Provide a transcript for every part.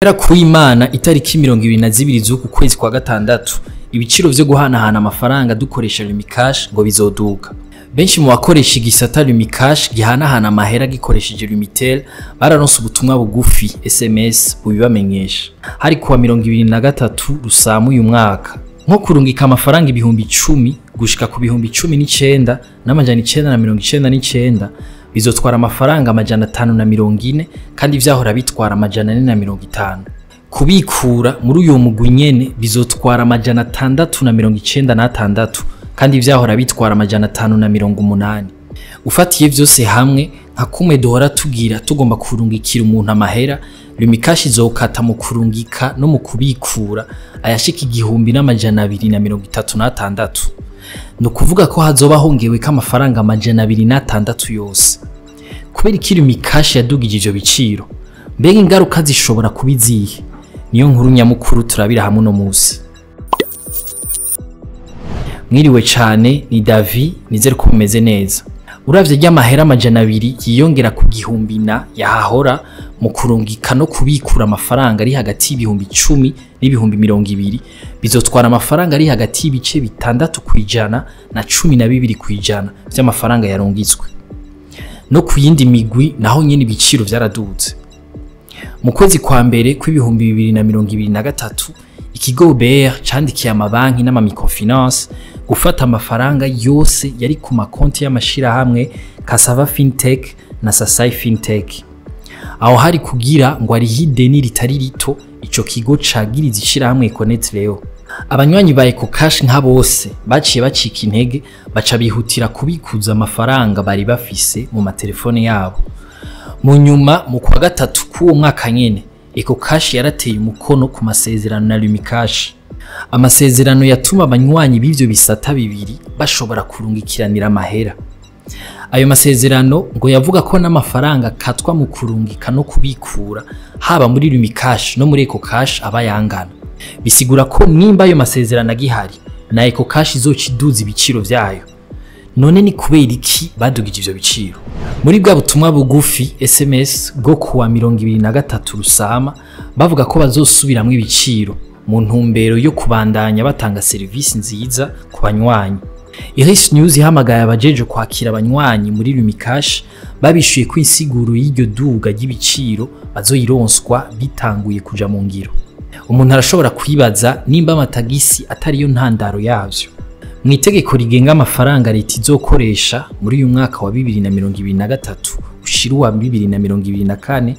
Kubera kuw'Imana itariki 22 z'uku kwezi kwa gatandatu ibiciro vyo guhanahana amafaranga dukoresha Lumicash ngo bizoduga. Benshi mu bakoresha igisata Lumicash gihanahana amahera gikoresheje Lumitel bararonse ubutumwa bugufi SMS bubibamenyesha. Hariko wa 23 Rusamu uyu mwaka nko kurungika amafaranga ibihumbi 10 gushika ku bihumbi 19 n'amajana 999 bizotwara amafaranga amajana 540 kandi vyahora bitwara amajana 450. Kubikura muri uyo mugwi nyene bizotwara amajana 696 kandi vyahora bitwara amajana 580. Ufatiye vyose hamwe nka kumwe duhora tugira tugomba kurungikira umuntu amahera, Lumicash izokata mu kurungika no mu kubikura ayashika 1236. No kuvuga ko hazoba hongewe k'amafaranga amajana 206 yose. Kubera iki Lumicash yadugije ivyo biciro, mbega ingaruka zishobora kubizihe? Niyo nkuru nyamukuru turabira hamwe no Musi. Mwiriwe cane, ni Davi, nizere ko mumeze neza. Uravye ry'amahera amajana 2 yiyongera ku gihumbi na yahahora mu kurungika no kubikura amafaranga ari hagati y'ibihumbi 10 n'ibihumbi 20 bizotwara amafaranga ari hagati y'ibice 6% na 12% vy'amafaranga yarungitswe. No kuyindi migwi naho nyene ibiciro vyaraduze. Mu kwezi kwa mbere kw'ibihumbi 2023 ikigo Kubera candikiye amabanki n'amamicrofinance gufata amafaranga yose yari ku makonti y'amashira hamwe Kasava Fintech na Sasai Fintech. Aho hari kugira ngo ari hideni ritari rito ico kigo cagiriza ishira hamwe Connect Leo. Abanywanyi ba Cash nka bose baciye bacika intege baca bihutira kubikuza amafaranga bari bafise mu matelefone yabo. Mu nyuma mu kwa gatatu k'uwo mwaka nyene Cash yarateye umukono ku masezerano na Lumicash. Amasezerano yatuma abanywanyi b'ivyo bisata bibiri bashobora kurungikiranira amahera. Ayo masezerano ngo yavuga ko n'amafaranga katwa mu kurungika no kubikura haba muri Lumicash no muri Cash abayangana. Bisigura ko nimba ayo masezerano agihari na Cash izociduza ibiciro vyayo. None ni kubera iki badugije ivyo biciro? Muri bwa butumwa bugufi SMS bwo kuwa 23 Rusama bavuga ko bazosubiramwe ibiciro mu ntumbero yo kubandanya batanga service nziza ku banywanyi. Iris News ihamagaye abajeje kwakira abanywanyi muri Lumicash babishuye ko insiguro y'iryo duga ry'ibiciro bazoyironswa bitanguye kuja mu ngiro. Umuntu arashobora kwibaza nimba amatagisi atari yo ntandaro yavyo. Mwitegeko rigenga amafaranga Reta izokoresha muri uyu mwaka wa 2023 ushira wa 2024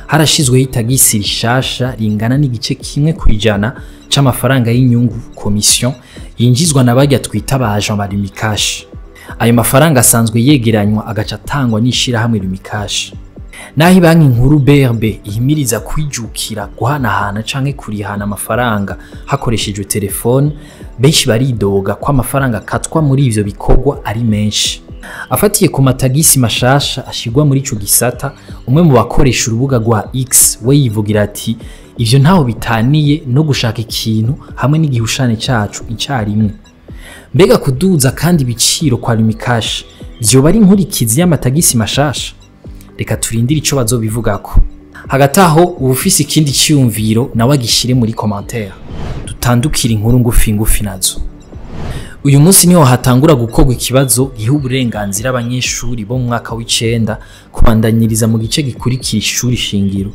harashizweho itagisi rishasha ringana n'igice kimwe kwijana c'amafaranga y'inyungu commission yinjizwa n'abajya twita baje ba Lumicash. Ayo mafaranga asanzwe yegeranywa agaca atangwa n'ishira hamwe Lumicash. Nahi banki nkuru BRB ihimiriza kwijukira guhanahana canke kurihana amafaranga hakoreshejwe telefone, benshi baridoga ko amafaranga katwa muri ivyo bikorwa ari menshi. Afatiye ku matagisi mashasha ashigwa muri ico gisata, umwe mu bakoresha urubuga rwa X we yivugira ati ivyo ntaho bitaniye no gushaka ikintu hamwe n'igihushane cacu incarimwe. Mbega kuduza kandi ibiciro kwa Lumicash vyoba ari nkurikizi y'amatagisi mashasha? Reka turindire ico bazobivugako. Hagati aho ubufise ikindi cyumviro nawe agishire muri commentaire. Dutandukira inkuru ngufi nazo. Uyu munsi niho hatangura gukorwa ikibazo giha uburenganzira abanyeshuri bo mu mwaka w'9 kubandanyiriza mu gice gikurikira ishuri shingiro.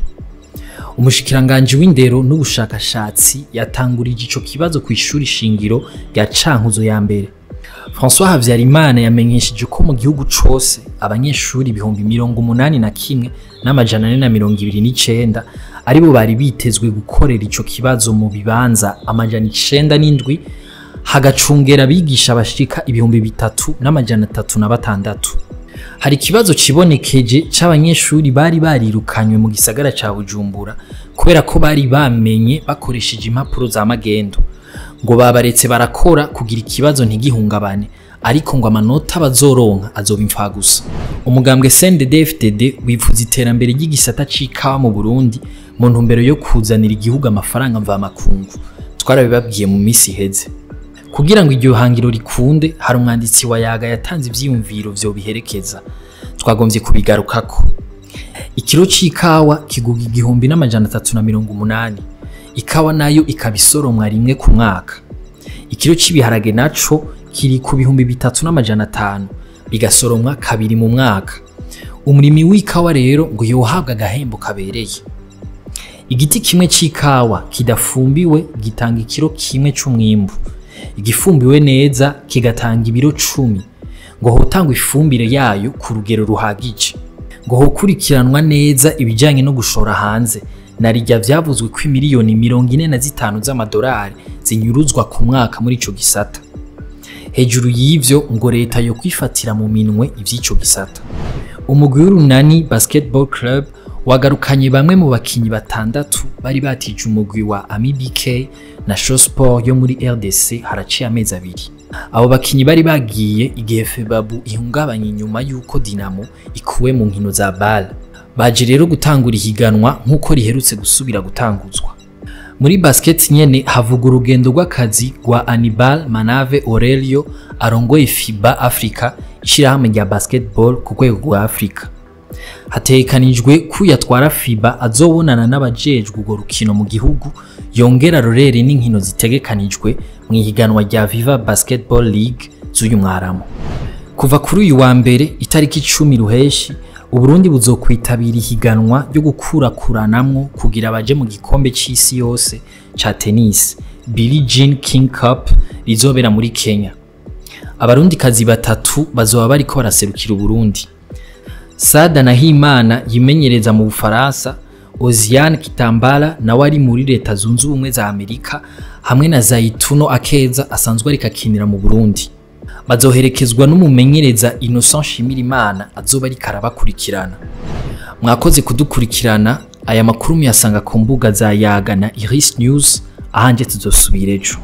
Umushikiranganje w'indero n'ubushakashatsi yatangurije ico kibazo ku ishuri shingiro rya Cankuzo ya mbere. François Havyarimana yamenyesheje ko mu gihugu cose abanyeshuri 81 n'amajana 429 aribo bari bitezwe gukorera ico kibazo mu bibanza amajana 97 hagacungera bigisha bashika 3000 n'amajana 306. Hari kibazo kibonekeje c'abanyeshuri bari barirukanywe mu gisagara ca Bujumbura kubera ko bari bamenye bakoresheje impapuro za magendo. Ngo babaretse barakora kugira ikibazo ntigihungabane, ariko ngo amanota bazoronka azoba impfagusa. Umugambwe CNDD-FDD wifuza iterambere ry'igisata c'ikawa mu Burundi mu ntumbero yo kuzanira igihugu amafaranga mva makungu. Twarabibabwiye mu misi iheze. Kugira ngo iryo hangiro rikunde, hari umwanditsi wa Yaga yatanze ivyiyumviro vyo biherekeza. Twagombye kubigarukako. Ikiro c'ikawa kiguga 1380. Ikawa nayo ikaba isoromwa rimwe ku mwaka. Ikiro c'ibiharage naco kiri ku 3500 bigasoromwa kabiri mu mwaka. Umurimi w'ikawa rero ngo yohabwa agahembo kabereye. Igiti kimwe c'ikawa kidafumbiwe gitanga ikiro kimwe c'umwimbu. Igifumbiwe neza kigatanga ibiro 10. Ngo hotangwa ifumbire yayo ku rugero ruhagije. Ngo hokurikiranwa neza ibijanye no gushora hanze. Narijya vyavuzwe ko miliyoni 45 z'amadolari zinyuruzwa ku mwaka muri ico gisata. Hejuru y'ivyo ngo leta yo kwifatira mu minwe ivy'ico gisata. Umugwi w'Urunani Basketball Club wagarukanye bamwe mu bakinyi batandatu bari batije umugwi wa BK na Show Sport yo muri RDC haraciye amezi 2. Abo bakinyi bari bagiye igihe Febabu ihungabanye nyuma yuko Dinamo ikuwe mu nkino za BAL. Baje rero gutangura ihiganwa nkuko riherutse gusubira gutanguzwa. Muri basket nyene havuga urugendo rw'akazi rwa Anibal Manave Aurelio arongoye FIBA Africa ishirahamwe rya basketball ku rwego rwa Africa. Hatekanijwe ko yatwara FIBA azobonana n'abajejwe urwo rukino mu gihugu yongera rorere n'inkino zitegekanijwe mu ihiganwa rya Viva Basketball League z'uyu mwaramo. Kuva kuri uyu wa mbere itariki 10 ruheshi Uburundi buzokwitabira ihiganwa ryo gukurakuranamwo kugira abaje mu gikombe c'isi yose ca tennis Billie Jean King Cup rizobera muri Kenya. Abarundi kazi batatu bazoba bariko baraserukira Uburundi. Sada na Himana yimenyereza mu Bufaransa, Oziane Kitambala na wari muri Reta zunze ubumwe za Amerika hamwe na Zaituno Akeza asanzwe ariko akinira mu Burundi. Bazoherekezwa n'umumenyereza Innocent Shimirimana azoba ari karabakurikirana. Mwakoze kudukurikirana, aya makuru muyasanga ku mbuga za Yaga na Iris News ahanje tuzosubirejo.